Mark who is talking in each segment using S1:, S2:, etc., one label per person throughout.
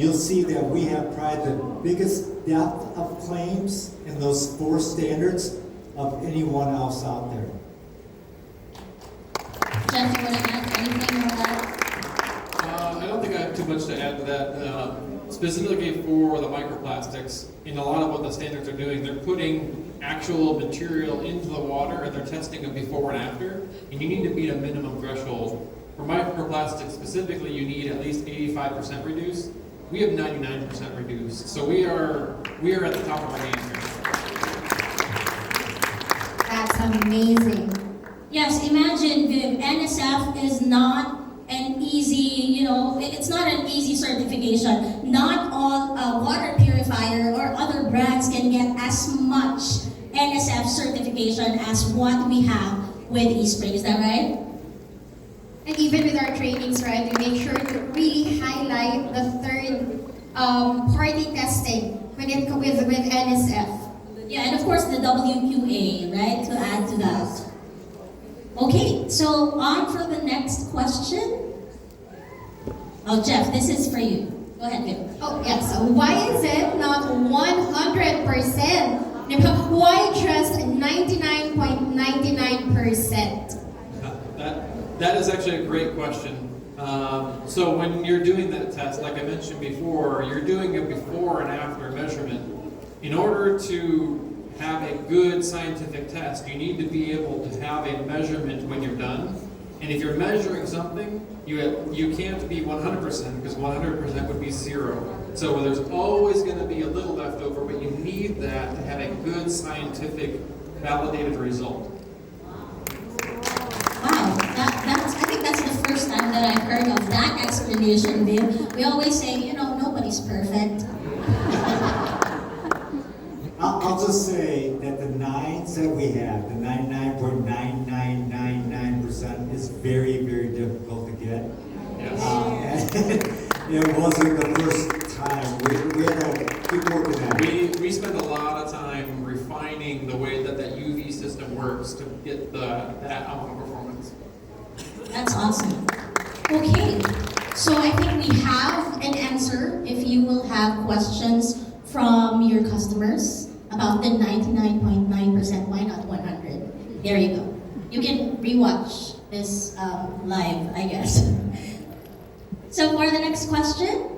S1: you'll see that we have probably the biggest depth of claims in those 4 standards of anyone else out there.
S2: Jeff, you want to add anything on that?
S3: I don't think I have too much to add to that. Specifically for the microplastics, in a lot of what the standards are doing, they're putting actual material into the water and they're testing them before and after. And you need to meet a minimum threshold. For microplastics specifically, you need at least 85% reduced. We have 99% reduced. So we are at the top of our game here.
S4: That's amazing.
S2: Yes, imagine, Viv, NSF is not an easy, it's not an easy certification. Not all water purifier or other brands can get as much NSF certification as what we have with eSpring. Is that right?
S4: And even with our trainings, right, we make sure to really highlight the third party testing with NSF.
S2: Yeah, and of course the WQA, right, to add to that. Okay, so on for the next question. Oh, Jeff, this is for you. Go ahead, Viv.
S4: Oh, yes. Why is it not 100%? Why just 99.99%?
S3: That is actually a great question. So when you're doing that test, like I mentioned before, you're doing a before and after measurement. In order to have a good scientific test, you need to be able to have a measurement when you're done. And if you're measuring something, you can't be 100% because 100% would be 0. So there's always going to be a little left over, but you need that to have a good scientific validated result.
S2: Wow, I think that's the first time that I've heard of that explanation, Viv. We always say, nobody's perfect.
S1: I'll just say that the 9s that we have, the 99.9999%, is very, very difficult to get.
S3: Yes.
S1: And it wasn't the first time. We had to keep working at it.
S3: We spend a lot of time refining the way that UV system works to get that outcome performance.
S2: That's awesome. Okay, so I think we have an answer if you will have questions from your customers about the 99.9%, why not 100? There you go. You can rewatch this live, I guess. So for the next question,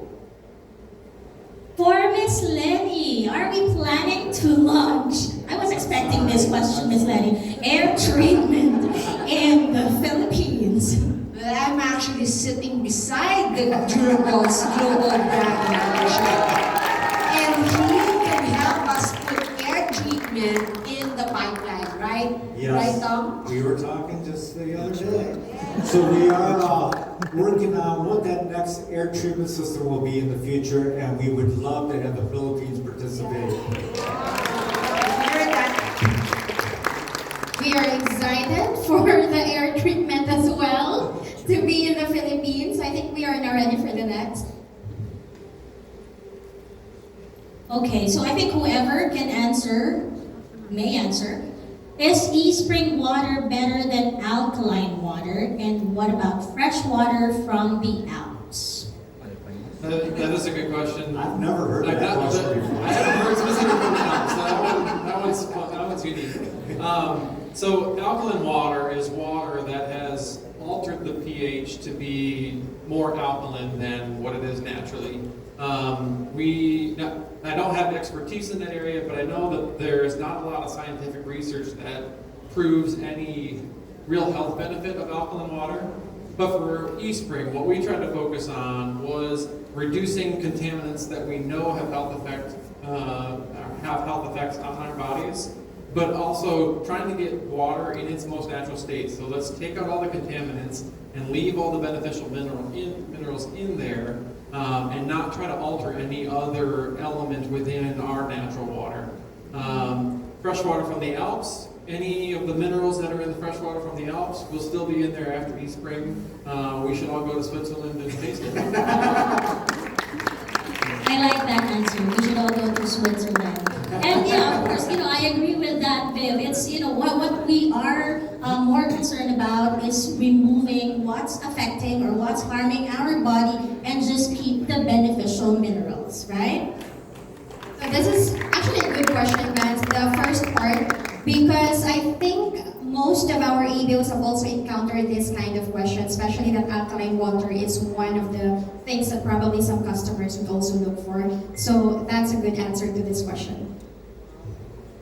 S2: for Miss Lenny, are we planning to launch, I was expecting this question, Miss Lenny, air treatment in the Philippines?
S5: Well, I'm actually sitting beside the Durable's global brand manager. And he can help us put air treatment in the pipeline, right?
S1: Yes.
S5: Right, Tom?
S1: We were talking just the other day. So we are working on what that next air treatment system will be in the future, and we would love to have the Philippines participate.
S4: We are excited for the air treatment as well to be in the Philippines. I think we are now ready for the next.
S2: Okay, so I think whoever can answer, may answer. Is eSpring water better than alkaline water? And what about fresh water from the Alps?
S3: That is a good question.
S1: I've never heard that question before.
S3: I haven't heard specifically from the Alps, so that one's unique. So alkaline water is water that has altered the pH to be more alkaline than what it is naturally. I don't have expertise in that area, but I know that there's not a lot of scientific research that proves any real health benefit of alkaline water. But for eSpring, what we tried to focus on was reducing contaminants that we know have health effects on our bodies, but also trying to get water in its most natural state. So let's take out all the contaminants and leave all the beneficial minerals in there, and not try to alter any other element within our natural water. Fresh water from the Alps, any of the minerals that are in the fresh water from the Alps will still be in there after eSpring. We should all go to Switzerland and taste it.
S2: I like that answer. We should all go to Switzerland. And yeah, of course, I agree with that, Viv. It's, what we are more concerned about is removing what's affecting or what's harming our body and just keep the beneficial minerals, right?
S4: So this is actually a good question, Vance, the first part, because I think most of our ABOs have also encountered this kind of question, especially that alkaline water is one of the things that probably some customers would also look for. So that's a good answer to this question.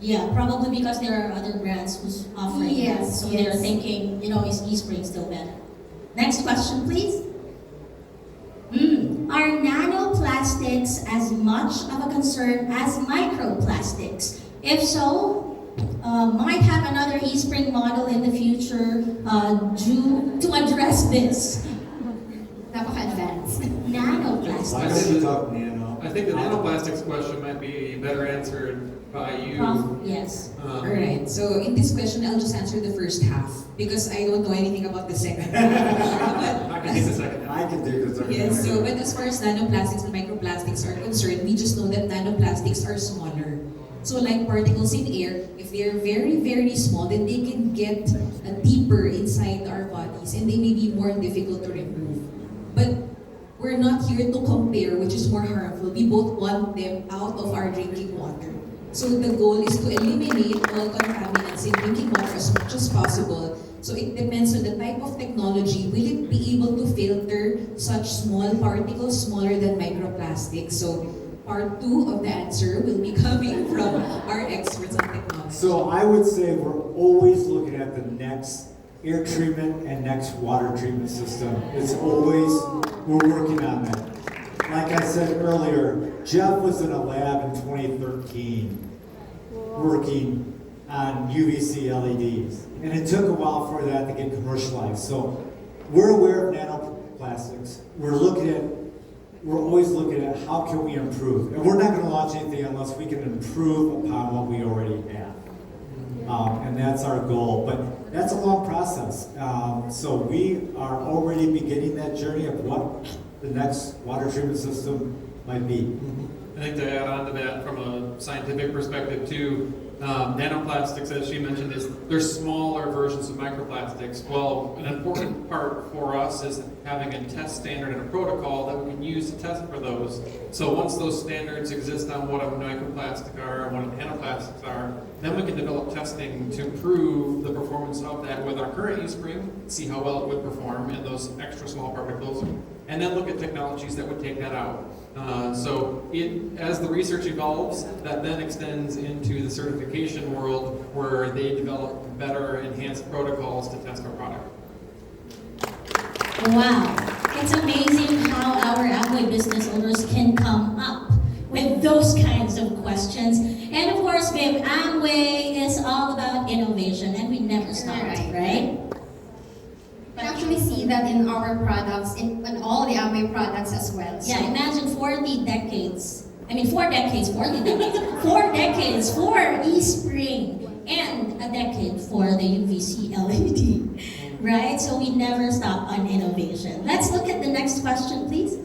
S2: Yeah, probably because there are other brands who's offering that.
S4: Yes,
S2: So
S4: yes.
S2: they're thinking, is eSpring still better? Next question, please. Are nanoplastics as much of a concern as microplastics? If so, might have another eSpring model in the future due to address this.
S4: Napaka-advanced.
S2: Nanoplastics.
S1: Why don't you talk nano?
S3: I think the nanoplastics question might be better answered by you.
S2: Yes.
S5: Alright, so in this question, I'll just answer the first half because I don't know anything about the second half.
S3: I can take the second half.
S1: I can do this.
S5: Yes, so but as far as nanoplastics and microplastics are concerned, we just know that nanoplastics are smaller. So like particles in air, if they are very, very small, then they can get deeper inside our bodies and they may be more difficult to remove. But we're not here to compare which is more harmful. We both want them out of our drinking water. So the goal is to eliminate all contaminants in drinking water as much as possible. So it depends on the type of technology. Will it be able to filter such small particles smaller than microplastics? So part 2 of the answer will be coming from our experts on technology.
S1: So I would say we're always looking at the next air treatment and next water treatment system. It's always, we're working on that. Like I said earlier, Jeff was in a lab in 2013 working on UVC LEDs. And it took a while for that to get commercialized. So we're aware of nanoplastics. We're always looking at how can we improve. And we're not going to launch anything unless we can improve upon what we already have. And that's our goal. But that's a long process. So we are already beginning that journey of what the next water treatment system might be.
S3: I think to add on to that from a scientific perspective too, nanoplastics, as she mentioned, they're smaller versions of microplastics. Well, an important part for us is having a test standard and a protocol that we can use to test for those. So once those standards exist on what a microplastic are and what nanoplastics are, then we can develop testing to prove the performance of that with our current eSpring, see how well it would perform in those extra small particles, and then look at technologies that would take that out. As the research evolves, that then extends into the certification world where they develop better enhanced protocols to test our product.
S2: Wow, it's amazing how our Amway business owners can come up with those kinds of questions. And of course, Viv, Amway is all about innovation and we never stop, right?
S4: You can actually see that in our products, in all the Amway products as well. So
S2: Yeah, imagine 40 decades. I mean, 4 decades, 40 decades. 4 decades for eSpring and a decade for the UVC LED, right? So we never stop on innovation. Let's look at the next question, please.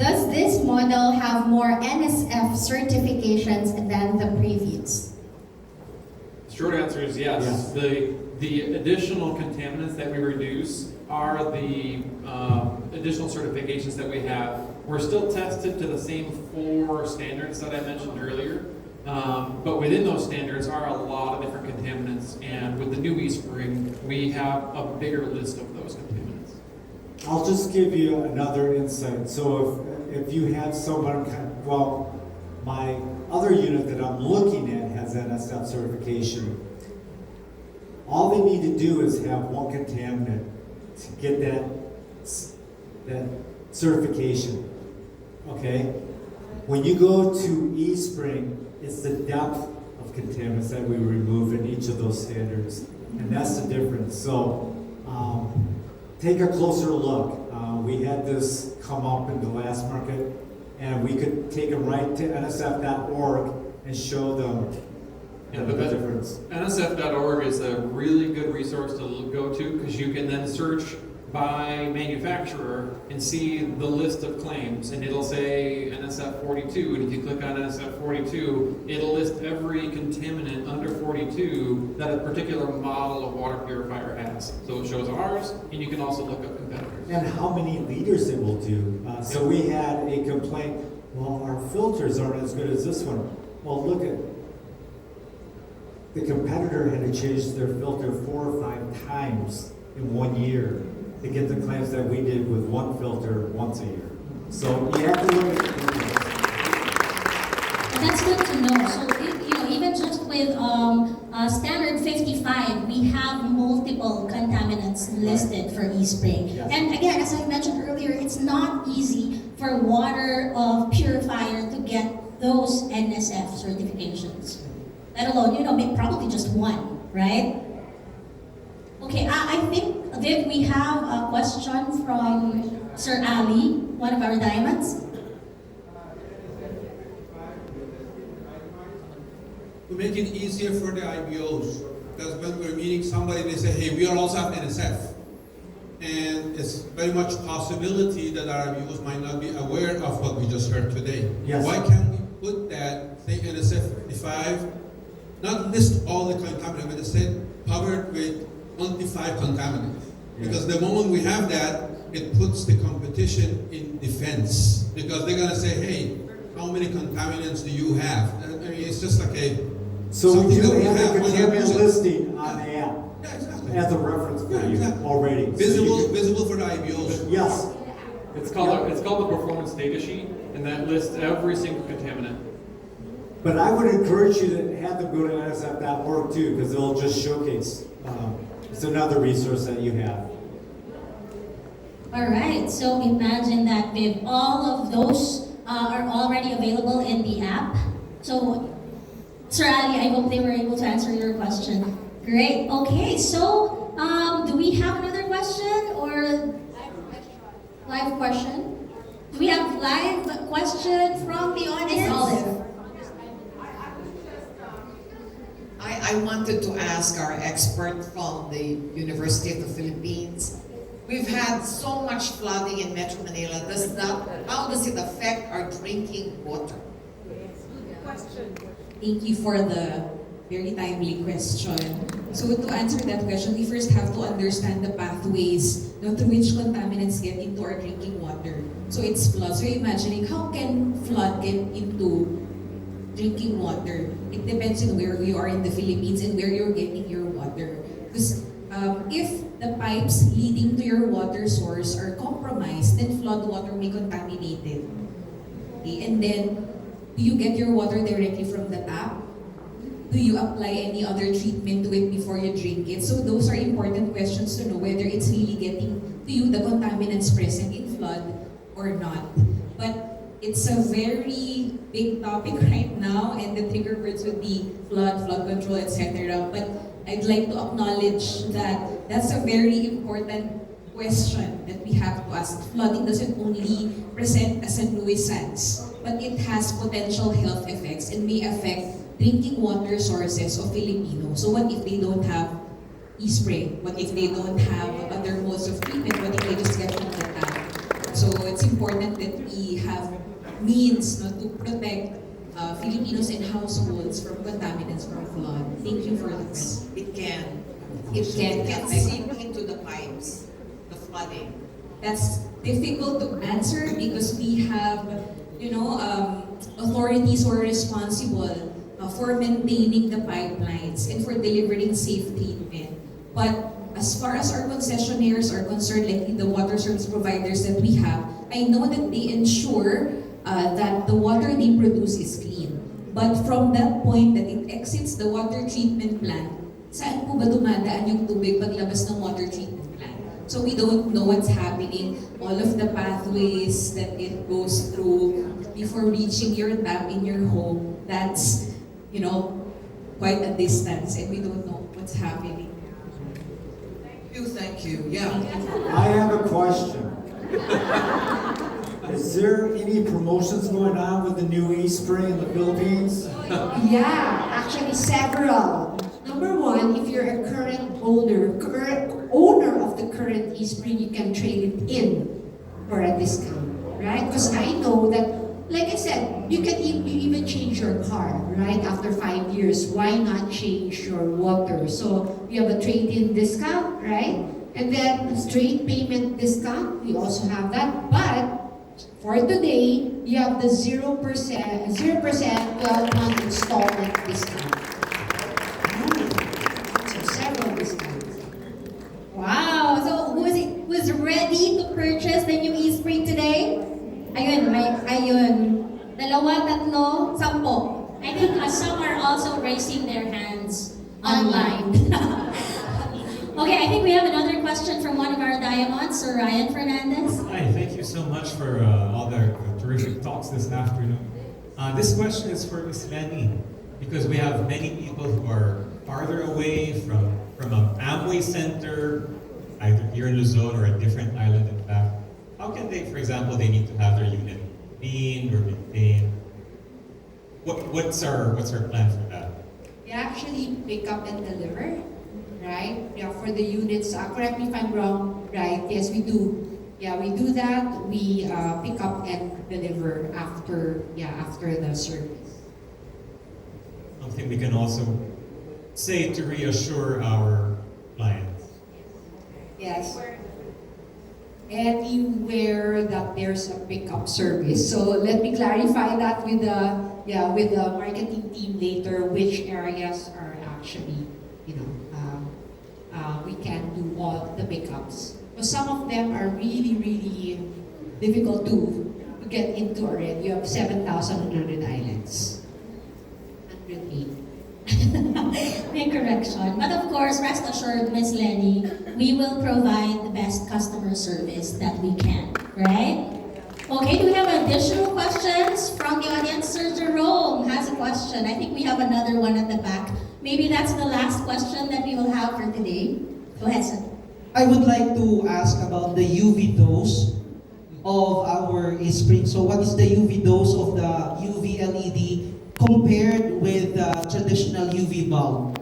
S4: does this model have more NSF certifications than the previous?
S3: Short answer is yes. The additional contaminants that we reduce are the additional certifications that we have. We're still tested to the same 4 standards that I mentioned earlier, but within those standards are a lot of different contaminants, and with the new eSpring, we have a bigger list of those contaminants.
S1: I'll just give you another insight. So if you have someone, my other unit that I'm looking at has NSF certification. All they need to do is have one contaminant to get that certification, okay? When you go to eSpring, it's the depth of contaminants that we remove in each of those standards, and that's the difference. So take a closer look. We had this come up in the last market, and we could take them right to nsf.org and show them the difference.
S3: NSF.org is a really good resource to go to because you can then search by manufacturer and see the list of claims, and it'll say NSF 42, and if you click on NSF 42, it'll list every contaminant under 42 that a particular model of water purifier has. So it shows ours, and you can also look up competitors.
S1: And how many liters it will do. So we had a complaint, well, our filters aren't as good as this one. Well, look at, the competitor had to change their filter 4 or 5 times in 1 year to get the claims that we did with one filter once a year. So you have to look at the details.
S2: And that's good to know. So, even just with standard 55, we have multiple contaminants listed for eSpring.
S1: Yes.
S2: And again, as I mentioned earlier, it's not easy for water purifier to get those NSF certifications. Let alone, probably just one, right? Okay, I think, Viv, we have a question from Sir Ali, one of our diamonds.
S6: To make it easier for the IBOs, because when we're meeting somebody, they say, hey, we are also have NSF. And it's very much possibility that our IBOs might not be aware of what we just heard today.
S1: Yes.
S6: Why can't we put that, say NSF 55, not list all the contaminants, but instead covered with only 5 contaminants?
S1: Yeah.
S6: Because the moment we have that, it puts the competition in defense. Because they're gonna say, hey, how many contaminants do you have? I mean, it's just like
S1: So we
S6: something
S1: do
S6: that we
S1: have a
S6: when you're
S1: contaminant
S6: using-
S1: listing on the app
S6: Yeah, exactly.
S1: as a reference for
S6: Yeah,
S1: you
S6: exactly.
S1: already. So
S6: Visible,
S1: you can-
S6: visible for the IBOs.
S1: Yes.
S3: It's called the performance data sheet, and that lists every single contaminant.
S1: But I would encourage you to have them go to nsf.org too, because it'll just showcase. It's another resource that you have.
S2: All right, so imagine that, Viv, all of those are already available in the app. So, Sir Ali, I hope they were able to answer your question. Great. Okay, so do we have another question or live question? Do we have live question from the audience?
S5: Olive.
S7: I wanted to ask our expert from the University of the Philippines. We've had so much flooding in Metro Manila. How does it affect our drinking water?
S8: Thank you for the very timely question. So to answer that question, we first have to understand the pathways through which contaminants get into our drinking water. So it's flood. So imagining how can flood get into drinking water? It depends on where you are in the Philippines and where you're getting your water. Because if the pipes leading to your water source are compromised, then flood water may contaminate it. Okay? And then, do you get your water directly from the tap? Do you apply any other treatment to it before you drink it? So those are important questions to know whether it's really getting to you the contaminants present in flood or not. But it's a very big topic right now, and the trigger words would be flood control, etc. But I'd like to acknowledge that that's a very important question that we have to ask. Flooding doesn't only present as a nuisance, but it has potential health effects and may affect drinking water sources of Filipinos. So what if they don't have eSpring? What if they don't have other modes of treatment? What if they just get from the tap? So it's important that we have means to protect Filipinos and households from contaminants from flood. Thank you for this.
S7: It can
S8: It can
S7: seep into the pipes, the flooding.
S8: That's difficult to answer because we have, authorities who are responsible for maintaining the pipelines and for delivering safe treatment. But as far as our concessionaires are concerned, like the water service providers that we have, I know that they ensure that the water they produce is clean. But from that point that it exits the water treatment plant, saan po ba dumadaan yung tubig paglabas ng water treatment plant? So we don't know what's happening, all of the pathways that it goes through before reaching your tap in your home. That's, quite a distance, and we don't know what's happening.
S7: Thank you. Yeah.
S1: I have a question. Is there any promotions going on with the new eSpring in the Philippines?
S5: Yeah, actually several. Number one, if you're a current owner of the current eSpring, you can trade it in for a discount, right? Because I know that, like I said, you can even change your car, right? After 5 years, why not change your water? So you have a trade-in discount, right? And then straight payment discount, we also have that. But for today, you have the 0% 12-month installment discount. So several discounts.
S4: Wow! So who's ready to purchase the new eSpring today? Ayun. Dalawa, tatlo, 10.
S2: I think some are also raising their hands online. Okay, I think we have another question from one of our diamonds, Sir Ryan Fernandez.
S9: Hi, thank you so much for all the terrific talks this afternoon. This question is for Ms. Lenny, because we have many people who are farther away from an Amway center, either here in Luzon or a different island in fact. How can they, for example, they need to have their unit cleaned or maintained? What's our plan for that?
S5: We actually pick up and deliver, right? Yeah, for the units. Correct me if I'm wrong, right? Yes, we do. Yeah, we do that. We pick up and deliver after the service.
S9: Something we can also say to reassure our clients.
S5: Yes. Anywhere that there's a pickup service. So let me clarify that with the marketing team later, which areas are actually, we can do all the pickups. But some of them are really, really difficult to get into already. You have 7,100 islands. 108.
S2: May correction. But of course, rest assured, Miss Lenny, we will provide the best customer service that we can, right? Okay, do we have additional questions from the audience? Sir Jerome has a question. I think we have another one at the back. Maybe that's the last question that we will have for today. Go ahead, sir.
S10: I would like to ask about the UV dose of our eSpring. So what is the UV dose of the UV LED compared with the traditional UV bulb?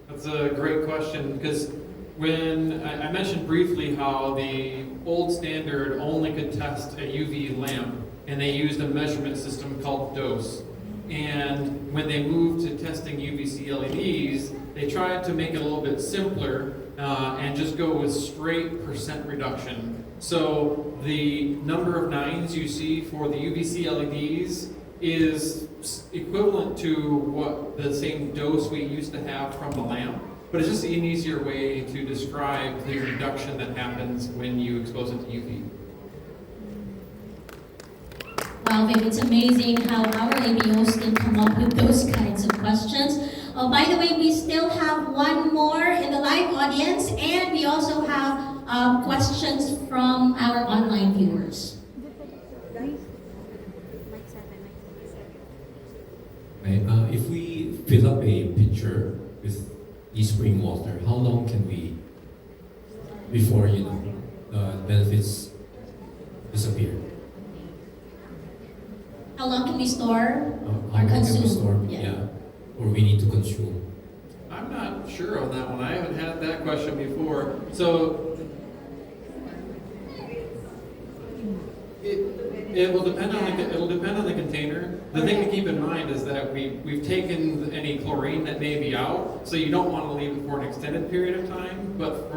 S3: That's a great question, because when I mentioned briefly how the old standard only could test a UV lamp, and they used a measurement system called dose. And when they moved to testing UVC LEDs, they tried to make it a little bit simpler and just go with straight percent reduction. So the number of nines you see for the UVC LEDs is equivalent to what the same dose we used to have from the lamp, but it's just an easier way to describe the reduction that happens when you expose it to UV.
S2: Wow, Vic, it's amazing how our ABOs can come up with those kinds of questions. Oh, by the way, we still have one more in the live audience, and we also have questions from our online viewers.
S11: If we fill up a pitcher with eSpring water, how long can we, before the benefits disappear?
S2: How long can we store
S11: How
S2: or
S11: long
S2: consume?
S11: can we store? Yeah. Or we need to consume?
S3: I'm not sure on that one. I haven't had that question before. So it will depend on the container. The thing to keep in mind is that we've taken any chlorine that may be out, so you don't want to leave it for an extended period of time. But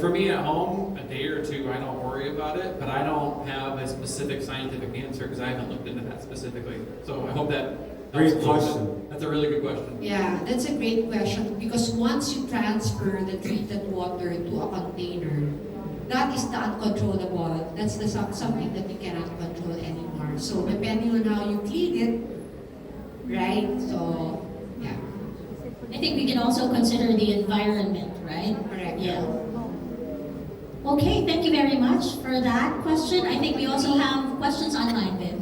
S3: for me at home, a day or two, I don't worry about it. But I don't have a specific scientific answer because I haven't looked into that specifically. So I hope that.
S1: Great question.
S3: That's a really good question.
S5: Yeah, that's a great question because once you transfer the treated water to a container, that is the uncontrollable. That's something that you cannot control anymore. So depending on how you clean it, right? So, yeah.
S2: I think we can also consider the environment, right?
S5: Correct.
S2: Yeah. Okay, thank you very much for that question. I think we also have questions online, Viv.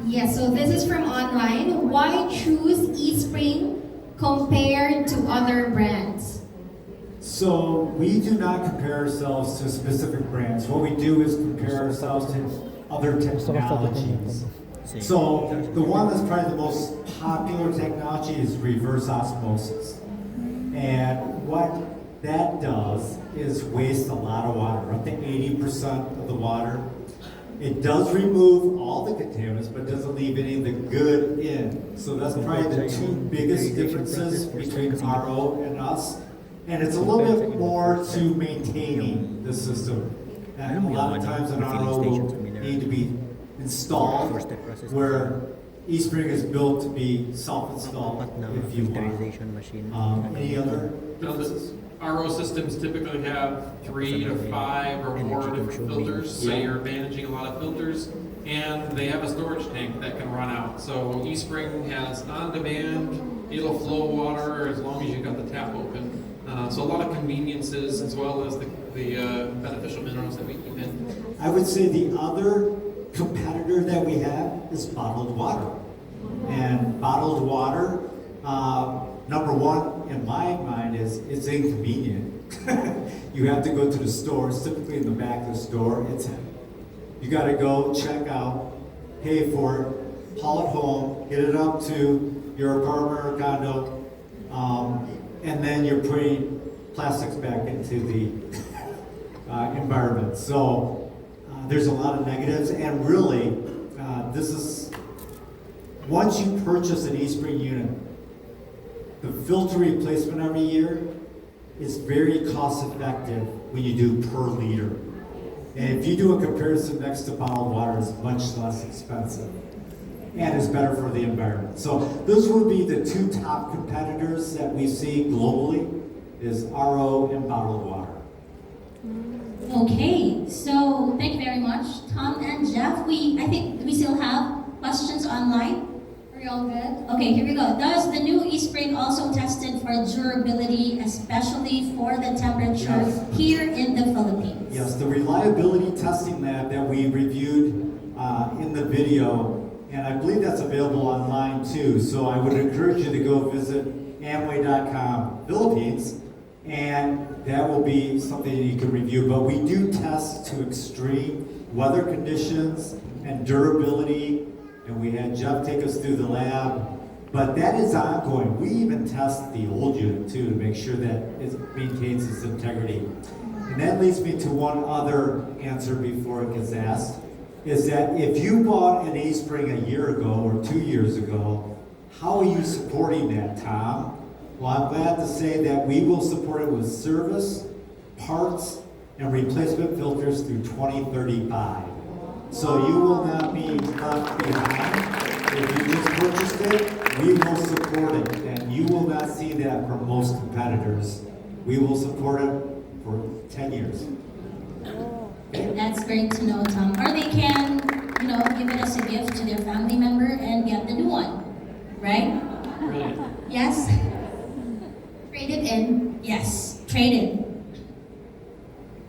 S4: Yes, so this is from online. Why choose eSpring compared to other brands?
S1: So we do not compare ourselves to specific brands. What we do is compare ourselves to other technologies. So the one that's probably the most popular technology is reverse osmosis. And what that does is waste a lot of water, up to 80% of the water. It does remove all the contaminants, but doesn't leave any of the good in. So that's probably the two biggest differences between RO and us. And it's a little bit more to maintaining the system. And a lot of times an RO will need to be installed, where eSpring is built to be self-installed, if you want. Any other differences?
S3: RO systems typically have 3 to 5 or more different filters, so you're managing a lot of filters, and they have a storage tank that can run out. So eSpring has on-demand, it'll flow water as long as you've got the tap open. So a lot of conveniences as well as the beneficial minerals that we keep in.
S1: I would say the other competitor that we have is bottled water. And bottled water, number one in my mind is it's inconvenient. You have to go to the store, it's typically in the back of the store. You gotta go check out, pay for it, haul it home, get it up to your apartment or condo, and then you're putting plastics back into the environment. So there's a lot of negatives, and really, this is, once you purchase an eSpring unit, the filter replacement every year is very cost effective when you do per liter. And if you do a comparison next to bottled water, it's much less expensive and is better for the environment. So those would be the two top competitors that we see globally, is RO and bottled water.
S2: Okay, so thank you very much, Tom and Jeff. I think we still have questions online. Are you all good? Okay, here we go. Does the new eSpring also tested for durability, especially for the temperature here in the Philippines?
S1: Yes, the reliability testing lab that we reviewed in the video, and I believe that's available online too. So I would encourage you to go visit Amway.com Philippines, and that will be something that you can review. But we do test to extreme weather conditions and durability, and we had Jeff take us through the lab. But that is ongoing. We even test the old unit too to make sure that it maintains its integrity. And that leads me to one other answer before it gets asked, is that if you bought an eSpring a year ago or 2 years ago, how are you supporting that, Tom? Well, I'm glad to say that we will support it with service, parts, and replacement filters through 2035. So you will not be left behind. If you just purchased it, we will support it, and you will not see that from most competitors. We will support it for 10 years.
S2: That's great to know, Tom. Or they can, give it as a gift to their family member and get the new one, right?
S3: Brilliant.
S2: Yes?
S4: Trade it in.
S2: Yes, trade in.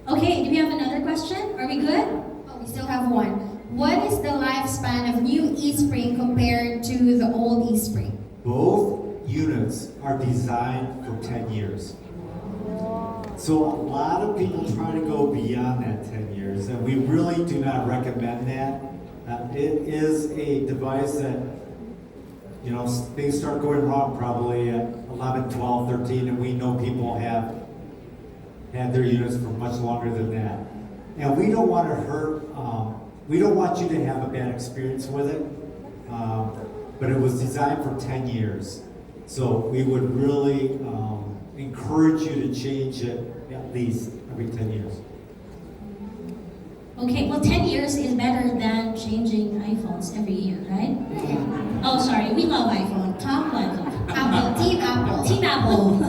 S2: Okay, do we have another question? Are we good?
S4: Oh, we still have one. What is the lifespan of new eSpring compared to the old eSpring?
S1: Both units are designed for 10 years. So a lot of people try to go beyond that 10 years, and we really do not recommend that. It is a device that, things start going wrong probably at 11, 12, 13, and we know people have had their units for much longer than that. And we don't want to hurt, we don't want you to have a bad experience with it, but it was designed for 10 years. So we would really encourage you to change it at least every 10 years.
S2: Okay, well 10 years is better than changing iPhones every year, right? Oh, sorry, we love iPhone. Tom loves
S4: Apple, Team Apple.
S2: Team Apple.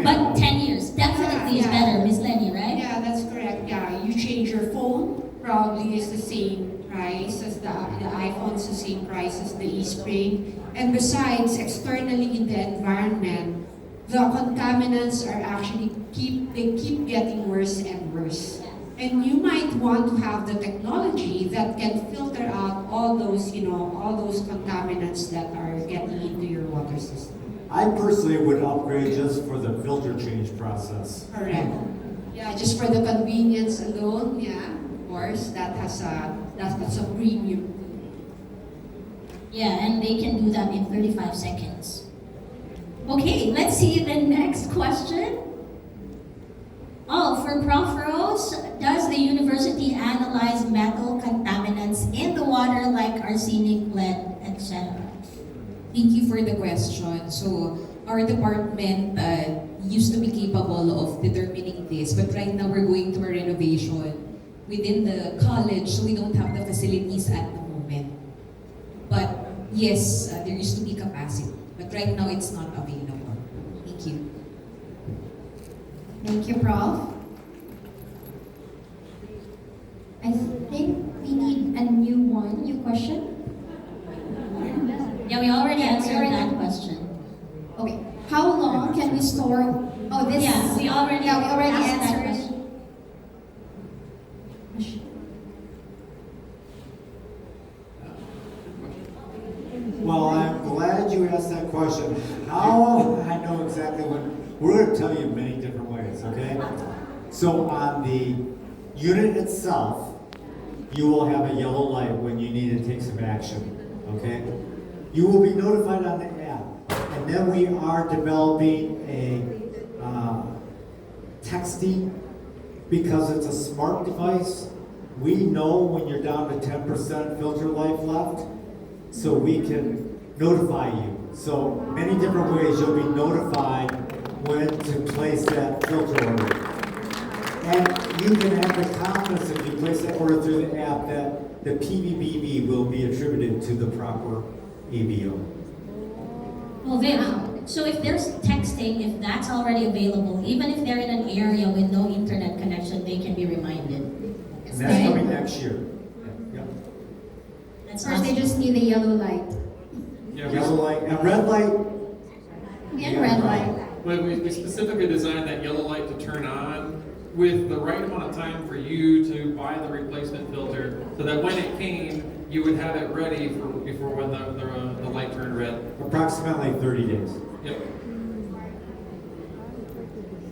S2: But 10 years definitely is better, Miss Lenny, right?
S5: Yeah, that's correct. Yeah, you change your phone, probably is the same price as the iPhone's the same price as the eSpring. And besides, externally in the environment, the contaminants are actually keep getting worse and worse. And you might want to have the technology that can filter out all those contaminants that are getting into your water system.
S1: I personally would upgrade just for the filter change process.
S5: Correct. Yeah, just for the convenience alone, yeah, of course, that's a premium.
S2: Yeah, and they can do that in 35 seconds. Okay, let's see the next question. Oh, for Prof. Rose, does the university analyze metal contaminants in the water like arsenic, lead, etc.?
S8: Thank you for the question. So, our department used to be capable of determining this, but right now we're going through a renovation within the college, so we don't have the facilities at the moment. But yes, there used to be capacity, but right now it's not available. Thank you.
S4: Thank you, Prof. I think we need a new question.
S2: Yeah, we already
S4: Yeah, we
S2: answered
S4: already-
S2: that question.
S4: Okay. How long can we store? Oh, this.
S2: Yeah, we already asked that
S4: answered.
S2: question.
S1: Well, I'm glad you asked that question. How? I know exactly what, we're going to tell you many different ways, okay? So on the unit itself, you will have a yellow light when you need to take some action, okay? You will be notified on the app. And then we are developing a texting, because it's a smart device. We know when you're down to 10% filter life left, so we can notify you. So many different ways you'll be notified when to place that filter order. And you can have the confidence if you place that order through the app that the PBBB will be attributed to the proper ABO.
S2: Well, Vic, so if there's texting, if that's already available, even if they're in an area with no internet connection, they can be reminded.
S1: And that's coming next year. Yep.
S2: That's
S4: First, they
S2: awesome.
S4: just need a yellow light.
S3: Yeah,
S1: Yellow light and red light.
S4: And red light.
S3: we specifically designed that yellow light to turn on with the right amount of time for you to buy the replacement filter, so that when it came, you would have it ready for before when the light turned red.
S1: Approximately 30 days.
S3: Yep.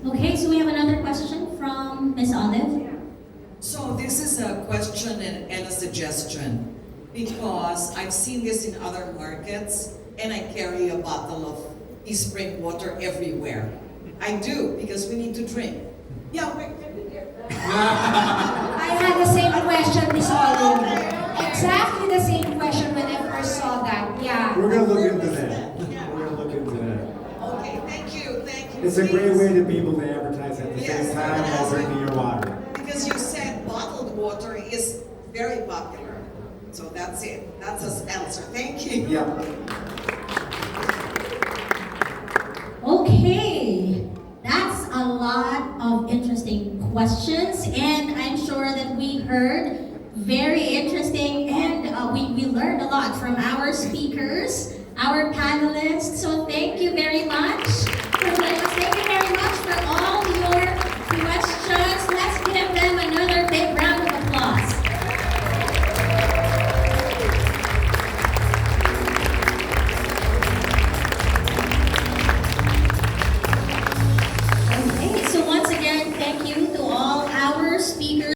S2: Okay, so we have another question from Miss Olive.
S7: So this is a question and a suggestion, because I've seen this in other markets, and I carry a bottle of eSpring water everywhere. I do, because we need to drink. Yeah,
S5: I had the same question, Miss Olive. Exactly the same question when I first saw that. Yeah.
S1: We're going to look into that. We're going to look into that.
S7: Okay, thank you.
S1: It's a great way to be able to advertise at the
S7: Yes,
S1: same time while drinking your water.
S7: Because you said bottled water is very popular. So that's it. That's an answer. Thank you.
S1: Yep.
S2: Okay, that's a lot of interesting questions, and I'm sure that we heard very interesting, and we learned a lot from our speakers, our